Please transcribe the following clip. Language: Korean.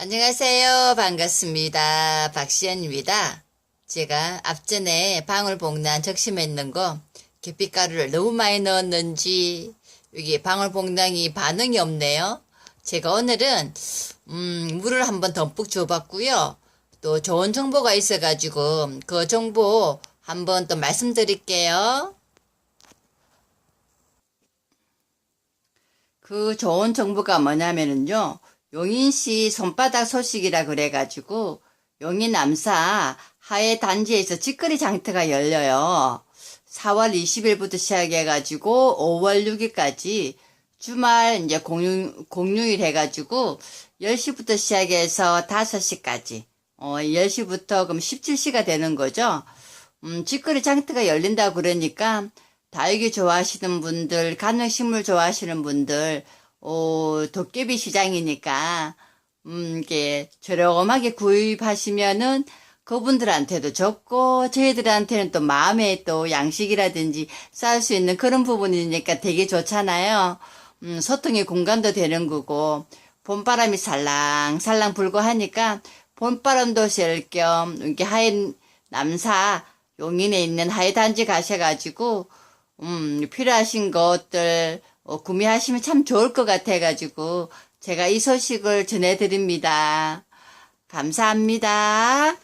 안녕하세요. 반갑습니다. 박시연입니다. 제가 앞전에 방울복란 적심에 있는 거 계피가루를 너무 많이 넣었는지 여기 방울복랑이 반응이 없네요. 제가 오늘은 물을 한번 듬뿍 줘봤고요. 또 좋은 정보가 있어가지고 그 정보 한번 또 말씀드릴게요. 그 좋은 정보가 뭐냐면은요. 용인시 손바닥 소식이라 그래가지고 용인 남사 하해 단지에서 직거래 장터가 열려요. 4월 20일부터 시작해가지고 5월 6일까지 주말 이제 공휴일 해가지고 10시부터 시작해서 5시까지 10시부터 그럼 17시가 되는 거죠. 직거래 장터가 열린다고 그러니까 다육이 좋아하시는 분들, 간식식물 좋아하시는 분들, 도깨비 시장이니까, 이게 저렴하게 구입하시면은 그분들한테도 좋고, 저희들한테는 또 마음에 또 양식이라든지 쌓을 수 있는 그런 부분이니까 되게 좋잖아요. 소통의 공간도 되는 거고, 봄바람이 살랑살랑 불고 하니까, 봄바람도 쐴 겸, 이렇게 하얀 남사, 용인에 있는 하회단지 가셔가지고, 필요하신 것들, 구매하시면 참 좋을 것 같아가지고 제가 이 소식을 전해드립니다. 감사합니다.